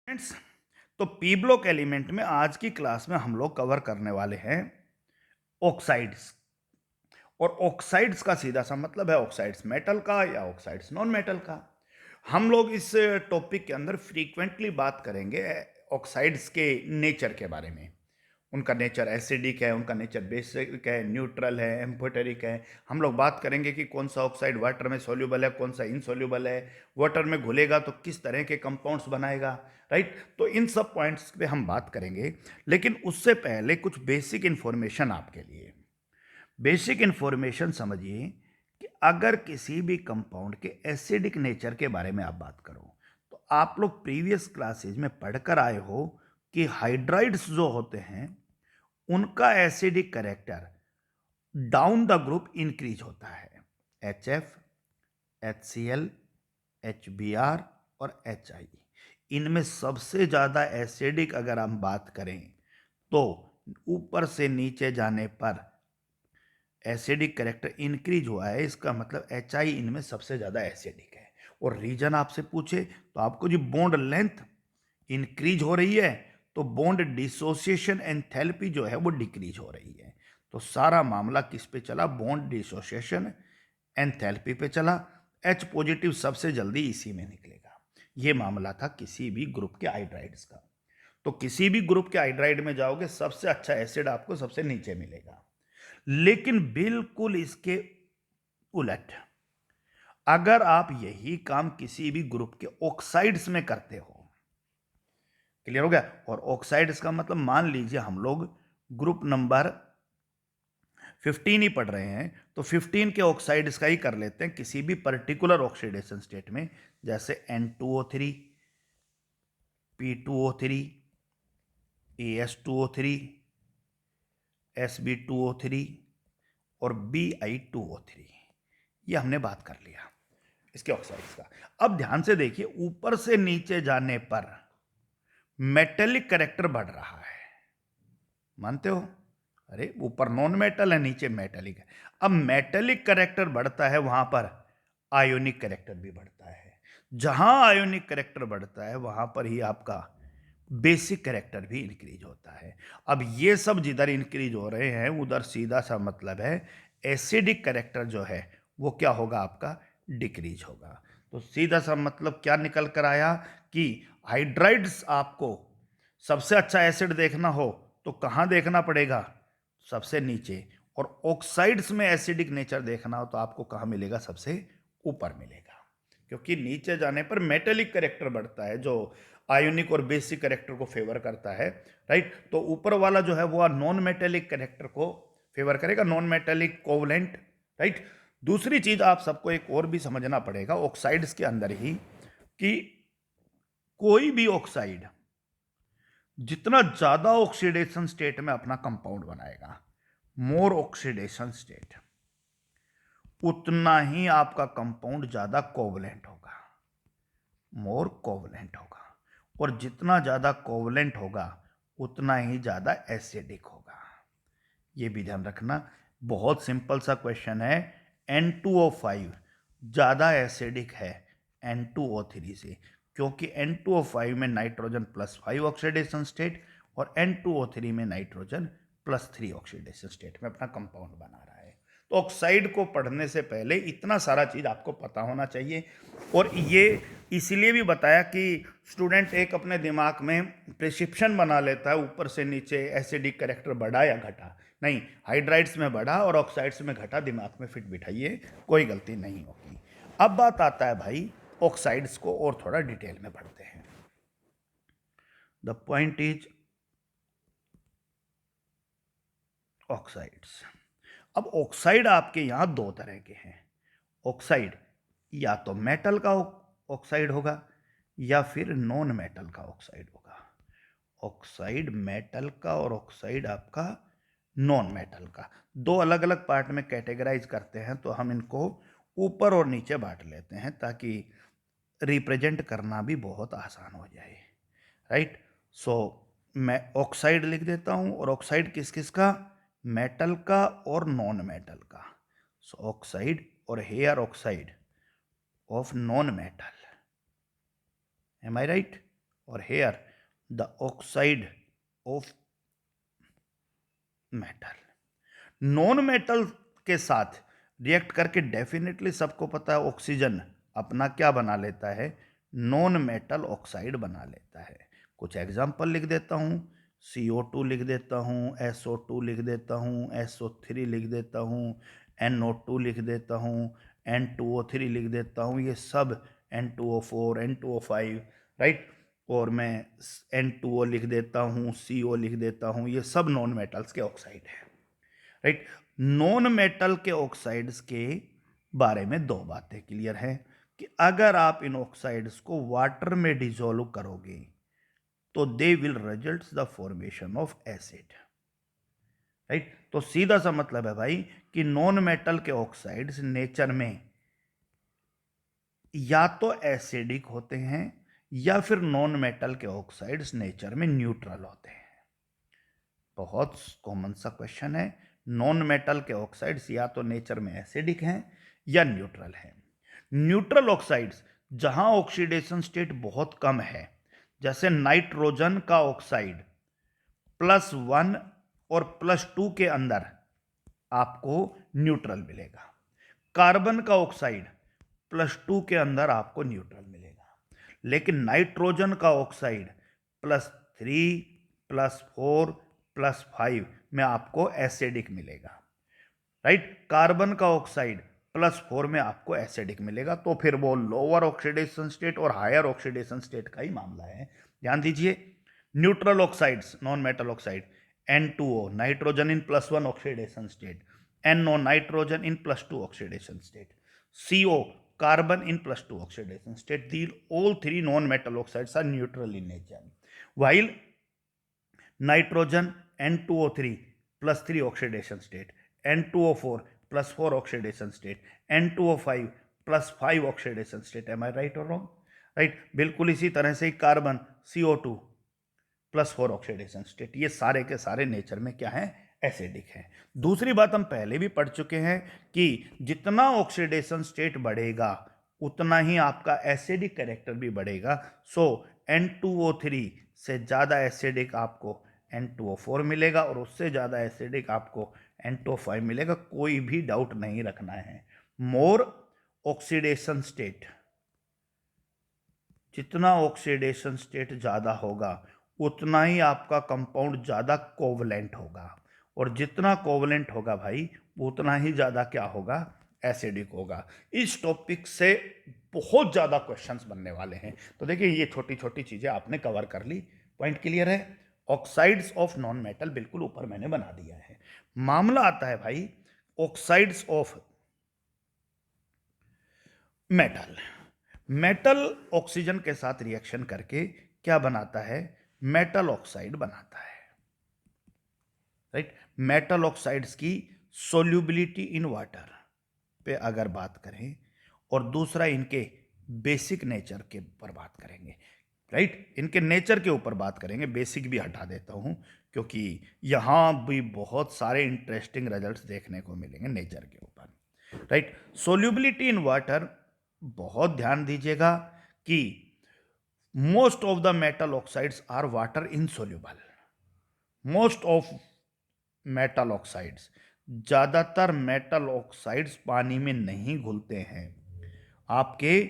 Friends, तो P block element में आज की क्लास में हम लोग कवर करने वाले हैं ऑक्साइड्स। और ऑक्साइड्स का सीधा सा मतलब है ऑक्साइड्स मेटल का या ऑक्साइड्स नॉन मेटल का। हम लोग इस टॉपिक के अंदर फ्रीक्वेंटली बात करेंगे ऑक्साइड्स के नेचर के बारे में। उनका नेचर एसिडिक है, उनका नेचर बेसिक है, न्यूट्रल है, एम्फोटेरिक है। हम लोग बात करेंगे कि कौन सा ऑक्साइड वाटर में सॉल्यूबल है, कौन सा इनसॉल्यूबल है, वाटर में घुलेगा तो किस तरह के कंपाउंड्स बनाएगा। राइट, तो इन सब पॉइंट्स पे हम बात करेंगे। लेकिन उससे पहले कुछ बेसिक इन्फॉर्मेशन आपके लिए। बेसिक इन्फॉर्मेशन समझिए कि अगर किसी भी कंपाउंड के एसिडिक नेचर के बारे में आप बात करो तो आप लोग प्रीवियस क्लासेज में पढ़कर आए हो कि हाइड्राइड्स जो होते हैं उनका acidic character down the group increase होता है। HF, HCl, HBr और HI, इनमें सबसे ज्यादा एसिडिक अगर हम बात करें तो ऊपर से नीचे जाने पर एसिडिक करेक्टर इंक्रीज हुआ है, इसका मतलब HI इनमें सबसे ज्यादा एसिडिक है। और रीजन आपसे पूछे तो आपको जो बॉन्ड लेंथ इंक्रीज हो रही है तो बॉन्ड डिसोसिएशन एंथैल्पी जो है वो डिक्रीज हो रही है। तो सारा मामला किस पे चला? बॉन्ड डिसोसिएशन एंथैल्पी पे चला। H पॉजिटिव सबसे जल्दी इसी में निकलेगा। ये मामला था किसी भी ग्रुप के हाइड्राइड्स का। तो किसी भी ग्रुप के हाइड्राइड में जाओगे सबसे अच्छा एसिड आपको सबसे नीचे मिलेगा। लेकिन बिल्कुल इसके उलट अगर आप यही काम किसी भी ग्रुप के ऑक्साइड्स में करते हो, क्लियर हो गया? और ऑक्साइड्स का मतलब मान लीजिए हम लोग ग्रुप नंबर 15 ही पढ़ रहे हैं तो 15 के ऑक्साइड्स का ही कर लेते हैं किसी भी पर्टिकुलर ऑक्सीडेशन स्टेट में, जैसे N2O3, P2O3, AS2O3, Sb2O3 और Bi2O3। ये हमने बात कर लिया इसके ऑक्साइड्स का। अब ध्यान से देखिए, ऊपर से नीचे जाने पर मेटेलिक करेक्टर बढ़ रहा है, मानते हो? अरे ऊपर नॉन मेटल है, नीचे मेटेलिक है। अब मेटेलिक करेक्टर बढ़ता है वहां पर आयोनिक करेक्टर भी बढ़ता है। जहां आयोनिक करेक्टर बढ़ता है वहां पर ही आपका बेसिक करेक्टर भी इंक्रीज होता है। अब ये सब जिधर इंक्रीज हो रहे हैं उधर सीधा सा मतलब है एसिडिक करेक्टर जो है वो क्या होगा? आपका डिक्रीज होगा। तो सीधा सा मतलब क्या निकल कर आया कि हाइड्राइड्स आपको सबसे अच्छा एसिड देखना हो तो कहां देखना पड़ेगा? सबसे नीचे। और ऑक्साइड्स में एसिडिक नेचर देखना हो तो आपको कहां मिलेगा? सबसे ऊपर मिलेगा। क्योंकि नीचे जाने पर मेटेलिक करेक्टर बढ़ता है जो आयोनिक और बेसिक करेक्टर को फेवर करता है। राइट, तो ऊपर वाला जो है वो नॉन मेटेलिक करेक्टर को फेवर करेगा, नॉन मेटेलिक कोवलेंट। राइट, दूसरी चीज आप सबको एक और भी समझना पड़ेगा ऑक्साइड्स के अंदर ही कि कोई भी ऑक्साइड जितना ज्यादा ऑक्सीडेशन स्टेट में अपना कंपाउंड बनाएगा, मोर ऑक्सीडेशन स्टेट, उतना ही आपका कंपाउंड ज्यादा कोवलेंट होगा, मोर कोवलेंट होगा। और जितना ज्यादा कोवलेंट होगा उतना ही ज्यादा एसिडिक होगा। ये भी ध्यान रखना, बहुत सिंपल सा क्वेश्चन है। N2O5 ज्यादा एसिडिक है N2O3 से, क्योंकि N2O5 में नाइट्रोजन +5 ऑक्सीडेशन स्टेट और N2O3 में नाइट्रोजन +3 ऑक्सीडेशन स्टेट में अपना कंपाउंड बना रहा है। तो ऑक्साइड को पढ़ने से पहले इतना सारा चीज आपको पता होना चाहिए। और ये इसीलिए भी बताया कि स्टूडेंट एक अपने दिमाग में प्रिस्क्रिप्शन बना लेता है ऊपर से नीचे एसिडिक करेक्टर बढ़ा या घटा। नहीं, हाइड्राइड्स में बढ़ा और ऑक्साइड्स में घटा, दिमाग में फिट बिठाइए, कोई गलती नहीं होगी। अब बात आता है भाई ऑक्साइड्स को और थोड़ा डिटेल में पढ़ते हैं। The point is oxides. अब ऑक्साइड आपके यहां दो तरह के हैं। ऑक्साइड या तो मेटल का ऑक्साइड होगा या फिर नॉन मेटल का ऑक्साइड होगा। ऑक्साइड मेटल का और ऑक्साइड आपका नॉन मेटल का, दो अलग अलग पार्ट में कैटेगराइज करते हैं। तो हम इनको ऊपर और नीचे बांट लेते हैं ताकि रिप्रेजेंट करना भी बहुत आसान हो जाए। राइट, सो मैं ऑक्साइड लिख देता हूं। और ऑक्साइड किस किस का? मेटल का और नॉन मेटल का। सो ऑक्साइड और here oxide of non metal, am I right? और here the oxide of metal. Non metal के साथ रिएक्ट करके डेफिनेटली सबको पता है ऑक्सीजन अपना क्या बना लेता है, नॉन मेटल ऑक्साइड बना लेता है। कुछ एग्जांपल लिख देता हूँ, CO2 लिख देता हूँ, SO2 लिख देता हूँ, SO3 लिख देता हूँ, NO2 लिख देता हूँ, N2O3 लिख देता हूँ, ये सब N2O4, N2O5, राइट। और मैं N2O लिख देता हूँ, CO लिख देता हूँ, ये सब नॉन मेटल्स के ऑक्साइड है, राइट। नॉन मेटल के ऑक्साइड्स के बारे में दो बातें क्लियर हैं कि अगर आप इन ऑक्साइड्स को वाटर में डिसॉल्व करोगे तो they will result the formation of acid, right. तो सीधा सा मतलब है भाई कि नॉन मेटल के ऑक्साइड्स नेचर में या तो एसिडिक होते हैं या फिर नॉन मेटल के ऑक्साइड्स नेचर में न्यूट्रल होते हैं। बहुत कॉमन सा क्वेश्चन है। नॉन मेटल के ऑक्साइड्स या तो नेचर में एसिडिक हैं या न्यूट्रल हैं। न्यूट्रल ऑक्साइड्स जहां ऑक्सीडेशन स्टेट बहुत कम है, जैसे नाइट्रोजन का ऑक्साइड +1 और +2 के अंदर आपको न्यूट्रल मिलेगा। कार्बन का ऑक्साइड +2 के अंदर आपको न्यूट्रल मिलेगा। लेकिन नाइट्रोजन का ऑक्साइड +3, +4, +5 में आपको एसिडिक मिलेगा, राइट। कार्बन का ऑक्साइड +4 में आपको एसिडिक मिलेगा। तो फिर वो लोअर ऑक्सीडेशन स्टेट और हायर ऑक्सीडेशन स्टेट का ही मामला है। ध्यान दीजिए, neutral oxides non metal oxide N2O nitrogen in +1 oxidation state, NO nitrogen in +2 oxidation state, CO carbon in +2 oxidation state. All three non-metal oxides are neutral in nature. While nitrogen N2O3 +3 oxidation state, N2O4 +4 oxidation state, N2O5 +5 oxidation state. Am I right or wrong? Right. बिल्कुल इसी तरह से carbon CO2 +4 oxidation state, ये सारे के सारे nature में क्या है, एसिडिक है। दूसरी बात हम पहले भी पढ़ चुके हैं कि जितना ऑक्सीडेशन स्टेट बढ़ेगा उतना ही आपका एसिडिक कैरेक्टर भी बढ़ेगा। सो N2O3 से ज़्यादा एसिडिक आपको N2O4 मिलेगा और उससे ज़्यादा एसिडिक आपको N2O5 मिलेगा। कोई भी डाउट नहीं रखना है। मोर ऑक्सीडेशन स्टेट, जितना ऑक्सीडेशन स्टेट ज़्यादा होगा उतना ही आपका कंपाउंड ज़्यादा कोवलेंट होगा, और जितना कोवलेंट होगा भाई उतना ही ज़्यादा क्या होगा, एसिडिक होगा। इस टॉपिक से बहुत ज़्यादा क्वेश्चंस बनने वाले हैं। तो देखिए ये छोटी छोटी चीज़ें आपने कवर कर ली। पॉइंट क्लियर है। ऑक्साइड्स ऑफ नॉन मेटल बिल्कुल ऊपर मैंने बना दिया है। मामला आता है भाई oxides of metal. Metal oxygen के साथ रिएक्शन करके क्या बनाता है, मेटल ऑक्साइड बनाता है, राइट। मेटल ऑक्साइड्स की सोल्यूबिलिटी इन वाटर पे अगर बात करें और दूसरा इनके बेसिक नेचर के ऊपर बात करेंगे, राइट। इनके नेचर के ऊपर बात करेंगे, बेसिक भी हटा देता हूं क्योंकि यहां भी बहुत सारे इंटरेस्टिंग रिजल्ट्स देखने को मिलेंगे नेचर के ऊपर, राइट। सोल्यूबिलिटी इन वाटर, बहुत ध्यान दीजिएगा कि most of the metal oxides are water insoluble. Most of metal oxides, ज़्यादातर मेटल ऑक्साइड्स पानी में नहीं घुलते हैं। आपके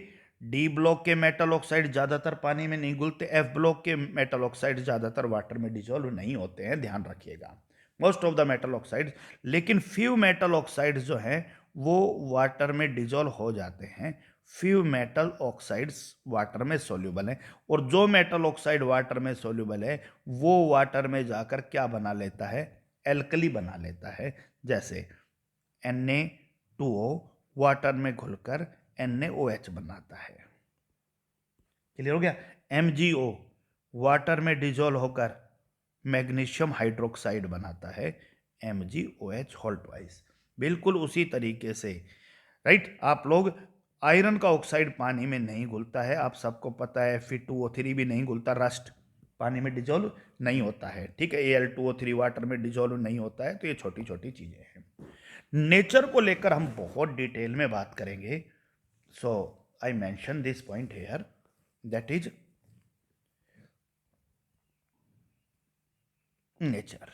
डी ब्लॉक के मेटल ऑक्साइड ज़्यादातर पानी में नहीं घुलते, एफ ब्लॉक के मेटल ऑक्साइड ज़्यादातर वाटर में डिजोल्व नहीं होते हैं, ध्यान रखिएगा। Most of the metal oxides, लेकिन फ्यू मेटल ऑक्साइड्स जो हैं वो वाटर में डिजोल्व हो जाते हैं। फ्यू मेटल ऑक्साइड्स वाटर में सोल्यूबल हैं, और जो मेटल ऑक्साइड वाटर में सोल्यूबल है वो वाटर में जाकर क्या बना लेता है, एल्कली बना लेता है। जैसे Na2O वाटर में घुलकर NaOH बनाता है, क्लियर हो गया। MgO वाटर में डिजोल्व होकर मैग्नीशियम हाइड्रोक्साइड बनाता है, MgOH होल ट्वाइस। बिल्कुल उसी तरीके से, राइट। आप लोग आयरन का ऑक्साइड पानी में नहीं घुलता है, आप सबको पता है। Fe2O3 भी नहीं घुलता, रस्ट पानी में डिजोल्व नहीं होता है, ठीक है। Al2O3 वाटर में डिजोल्व नहीं होता है। तो ये छोटी छोटी चीजें हैं। नेचर को लेकर हम बहुत डिटेल में बात करेंगे। So I mention this point here, that is nature,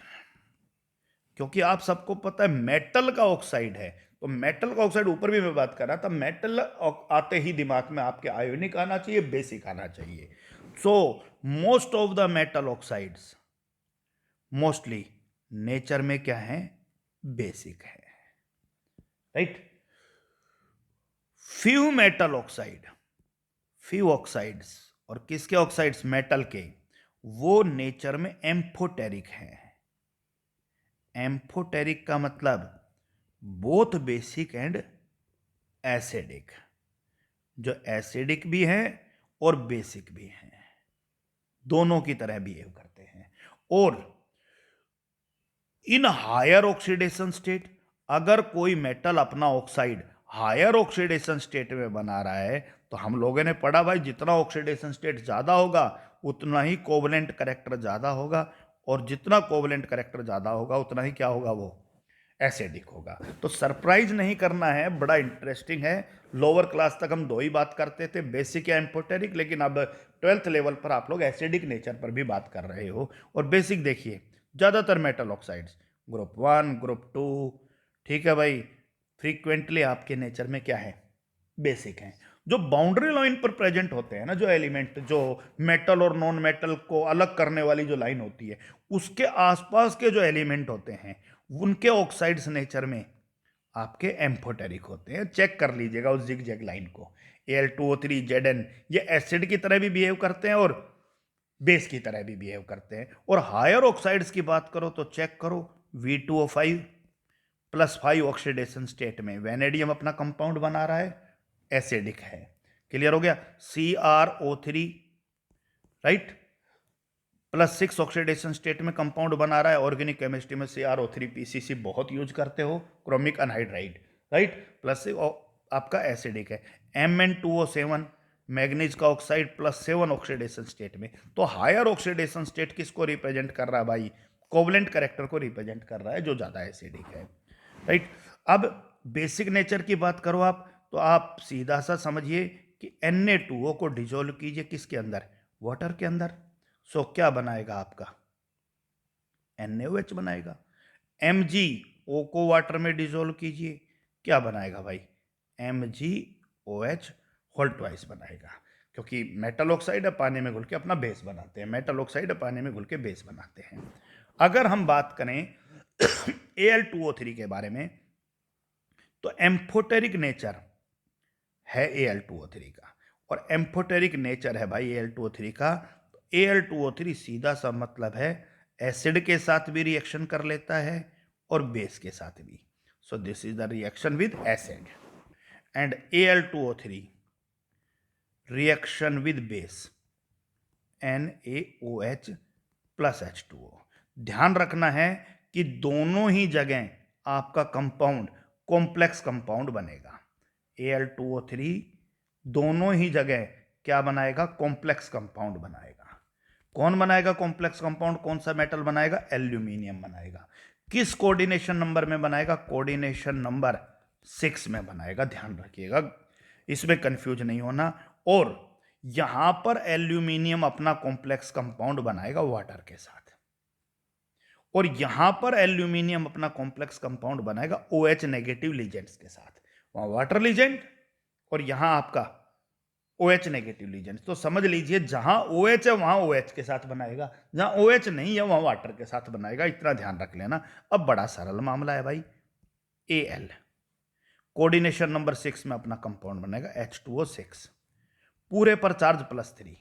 क्योंकि आप सबको पता है मेटल का ऑक्साइड है, तो मेटल का ऑक्साइड ऊपर भी मैं बात कर रहा था, मेटल आते ही दिमाग में आपके आयोनिक आना चाहिए, बेसिक आना चाहिए। So most of the metal oxides mostly nature में क्या है, बेसिक है, right. Few metal oxide, few oxides, और किसके ऑक्साइड्स, मेटल के, वो नेचर में एम्फोटेरिक हैं। एम्फोटेरिक का मतलब बोथ बेसिक एंड एसिडिक, जो एसिडिक भी हैं और बेसिक भी हैं, दोनों की तरह बिहेव करते हैं। और इन हायर ऑक्सीडेशन स्टेट, अगर कोई मेटल अपना ऑक्साइड हायर ऑक्सीडेशन स्टेट में बना रहा है, तो हम लोगों ने पढ़ा भाई जितना ऑक्सीडेशन स्टेट ज्यादा होगा उतना ही कोवलेंट कैरेक्टर ज्यादा होगा, और जितना कोवलेंट कैरेक्टर ज्यादा होगा उतना ही क्या होगा, वो एसिडिक होगा। तो सरप्राइज नहीं करना है, बड़ा इंटरेस्टिंग है। लोअर क्लास तक हम दो ही बात करते थे, बेसिक या एम्फोटेरिक, लेकिन अब 12th लेवल पर आप लोग एसिडिक नेचर पर भी बात कर रहे हो। और बेसिक देखिए, ज़्यादातर मेटल ऑक्साइड्स ग्रुप 1 ग्रुप 2, ठीक है भाई, फ्रीक्वेंटली आपके नेचर में क्या है, बेसिक हैं। जो बाउंड्री लाइन पर प्रेजेंट होते हैं ना, जो एलिमेंट, जो मेटल और नॉन मेटल को अलग करने वाली जो लाइन होती है, उसके आसपास के जो एलिमेंट होते हैं उनके ऑक्साइड्स नेचर में आपके एम्फोटेरिक होते हैं। चेक कर लीजिएगा उस जिग जैग लाइन को, Al2O3 Zn, ये एसिड की तरह भी बिहेव करते हैं और बेस की तरह भी बिहेव करते हैं। और हायर ऑक्साइड्स की बात करो तो चेक करो, V2O5 +5 ऑक्सीडेशन स्टेट में वेनेडियम अपना कंपाउंड बना रहा है, एसिडिक है। क्लियर हो गया। CrO3, राइट, +6 ऑक्सीडेशन स्टेट में कंपाउंड बना रहा है। ऑर्गेनिक केमिस्ट्री में CrO3 PCC बहुत यूज करते हो, क्रोमिक अनहाइड्राइड, राइट, +6 आपका एसिडिक है। Mn2O7 मैग्नीज का ऑक्साइड +7 ऑक्सीडेशन स्टेट में। तो हायर ऑक्सीडेशन स्टेट किसको रिप्रेजेंट कर रहा है भाई, कोवलेंट कैरेक्टर को रिप्रेजेंट कर रहा है, जो ज्यादा एसिडिक है, राइट। अब बेसिक नेचर की बात करो आप, तो आप सीधा सा समझिए कि Na2O को डिजोल्व कीजिए किसके अंदर, वाटर के अंदर। सो क्या बनाएगा आपका, NaOH बनाएगा। MgO को वाटर में डिजोल्व कीजिए, क्या बनाएगा भाई, MgOH होल ट्वाइस बनाएगा, क्योंकि मेटल ऑक्साइड है, पानी में घुल के अपना बेस बनाते हैं, मेटल ऑक्साइड है, पानी में घुल के बेस बनाते हैं। अगर हम बात करें Al2O3 के बारे में, तो एम्फोटेरिक नेचर है Al2O3 का, और एम्फोटेरिक नेचर है भाई Al2O3 का। तो Al2O3 सीधा सा मतलब है एसिड के साथ भी रिएक्शन कर लेता है और बेस के साथ भी। So this is the reaction with acid, and Al2O3 reaction with base NaOH + H2O। ध्यान रखना है कि दोनों ही जगह आपका कंपाउंड कॉम्प्लेक्स कंपाउंड बनेगा। Al2O3 दोनों ही जगह क्या बनाएगा, कॉम्प्लेक्स कंपाउंड बनाएगा। कौन बनाएगा कॉम्प्लेक्स कंपाउंड, कौन सा मेटल बनाएगा, एल्यूमिनियम बनाएगा। किस कोऑर्डिनेशन नंबर में बनाएगा, कोऑर्डिनेशन नंबर 6 में बनाएगा, ध्यान रखिएगा, इसमें कंफ्यूज नहीं होना। और यहां पर एल्यूमिनियम अपना कॉम्प्लेक्स कंपाउंड बनाएगा वाटर के साथ, और यहां पर एल्यूमिनियम अपना कॉम्प्लेक्स कंपाउंड बनाएगा OH नेगेटिव लीजेंड्स के साथ। वहां वाटर लीजेंड और यहां आपका OH नेगेटिव लीजेंड्स। तो समझ लीजिए जहां OH है वहां OH के साथ बनाएगा, जहां OH नहीं है वहां वाटर के साथ बनाएगा, इतना ध्यान रख लेना। अब बड़ा सरल मामला है भाई, Al कोऑर्डिनेशन नंबर 6 में अपना कंपाउंड बनाएगा H2O6, पूरे पर चार्ज +3,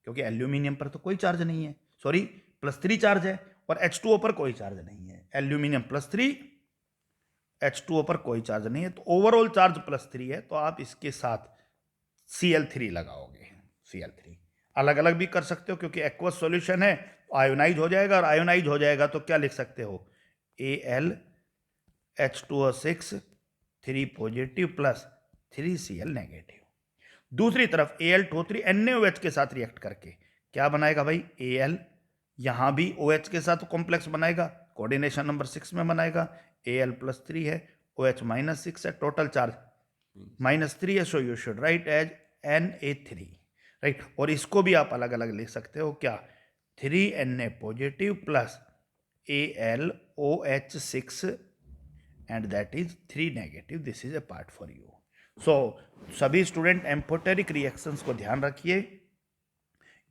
क्योंकि एल्यूमिनियम पर तो कोई चार्ज नहीं है, सॉरी +3 चार्ज है, और H2O पर कोई चार्ज नहीं है। एल्यूमिनियम +3, H2O पर कोई चार्ज नहीं है, तो ओवरऑल चार्ज +3 है। तो आप इसके साथ Cl3 लगाओगे, Cl3 अलग अलग भी कर सकते हो, क्योंकि एक्वस सॉल्यूशन है, आयोनाइज हो जाएगा, और आयोनाइज हो जाएगा तो क्या लिख सकते हो, Al H2O6 3 positive +3 Cl negative. दूसरी तरफ Al2O3 NaOH के साथ रिएक्ट करके क्या बनाएगा भाई, Al यहां भी OH के साथ कॉम्प्लेक्स बनाएगा, कोऑर्डिनेशन नंबर 6 में बनाएगा। Al +3 है, OH -6 है, टोटल चार्ज -3 है, so you should write as Na3, right. और इसको भी आप अलग अलग लिख सकते हो, क्या, 3Na positive AlOH6 and that is 3 negative. This is a part for you. So सभी स्टूडेंट एम्फोटेरिक रिएक्शंस को ध्यान रखिए,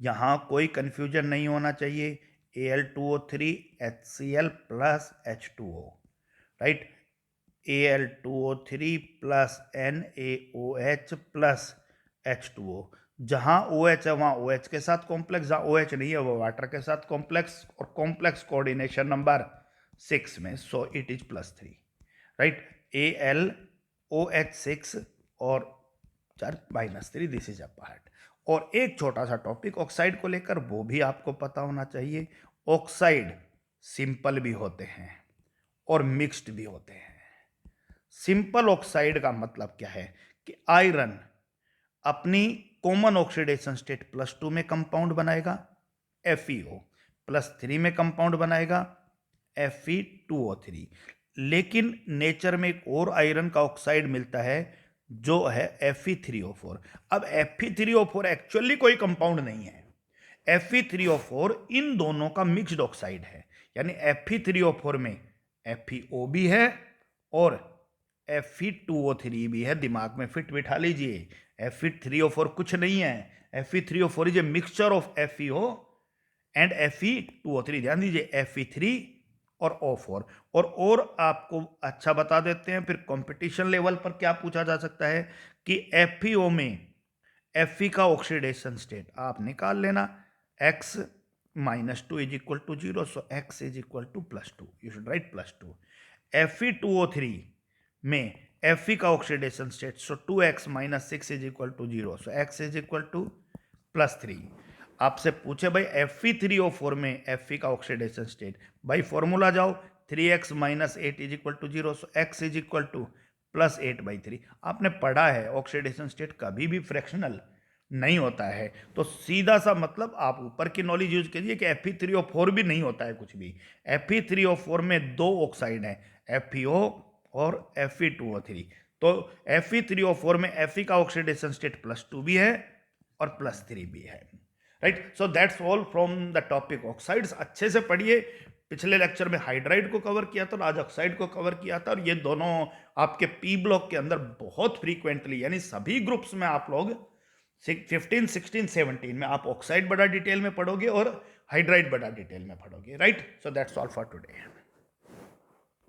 यहाँ कोई कंफ्यूजन नहीं होना चाहिए. Al2O3 HCl plus H2O, right. Al2O3 plus NaOH plus H2O. जहाँ OH है वहाँ OH के साथ कॉम्प्लेक्स, जहाँ OH नहीं है वो वाटर के साथ कॉम्प्लेक्स, और कॉम्प्लेक्स कोऑर्डिनेशन नंबर 6 में. So it is +3, right. AlOH6 और -3, दिस इज अ पार्ट. और एक छोटा सा टॉपिक ऑक्साइड को लेकर, वो भी आपको पता होना चाहिए. ऑक्साइड सिंपल भी होते हैं और मिक्स्ड भी होते हैं. सिंपल ऑक्साइड का मतलब क्या है कि आयरन अपनी कॉमन ऑक्सीडेशन स्टेट +2 में कंपाउंड बनाएगा, FeO, +3 में कंपाउंड बनाएगा, Fe2O3. लेकिन नेचर में एक और आयरन का ऑक्साइड मिलता है जो है Fe3O4. अब Fe3O4 एक्चुअली कोई कंपाउंड नहीं है. Fe3O4 इन दोनों का मिक्स्ड ऑक्साइड है, यानी Fe3O4 में FeO भी है और Fe2O3 भी है. दिमाग में फिट बिठा लीजिए. Fe3O4 कुछ नहीं है. Fe3O4 is a mixture of FeO and Fe2O3. ध्यान दीजिए, Fe3 और O4. और आपको अच्छा बता देते हैं, फिर कंपटीशन लेवल पर क्या पूछा जा सकता है कि FeO में Fe का ऑक्सीडेशन स्टेट आप निकाल लेना. X -2 is equal to 0, so X is equal to +2. You should write +2. Fe2O3 में Fe का oxidation state, so 2x - 6 is equal to 0, so X is equal to +3. आपसे पूछे भाई Fe3O4 में Fe का ऑक्सीडेशन स्टेट, भाई फॉर्मूला जाओ, 3x - 8 is equal to 0, so X is equal to +8/3. आपने पढ़ा है ऑक्सीडेशन स्टेट कभी भी फ्रैक्शनल नहीं होता है, तो सीधा सा मतलब आप ऊपर की नॉलेज यूज कीजिए कि Fe3O4 भी नहीं होता है कुछ भी. Fe3O4 में 2 ऑक्साइड हैं, FeO और Fe2O3. तो Fe3O4 में Fe का ऑक्सीडेशन स्टेट +2 भी है और +3 भी है, right. So that's all from the topic oxides. अच्छे से पढ़िए. पिछले लेक्चर में हाइड्राइड को कवर किया था और आज ऑक्साइड को कवर किया था, और ये दोनों आपके पी ब्लॉक के अंदर बहुत फ्रीक्वेंटली, यानी सभी ग्रुप्स में आप लोग 15, 16, 17 में आप ऑक्साइड बड़ा डिटेल में पढ़ोगे और हाइड्राइड बड़ा डिटेल में पढ़ोगे, right. So that's all for today.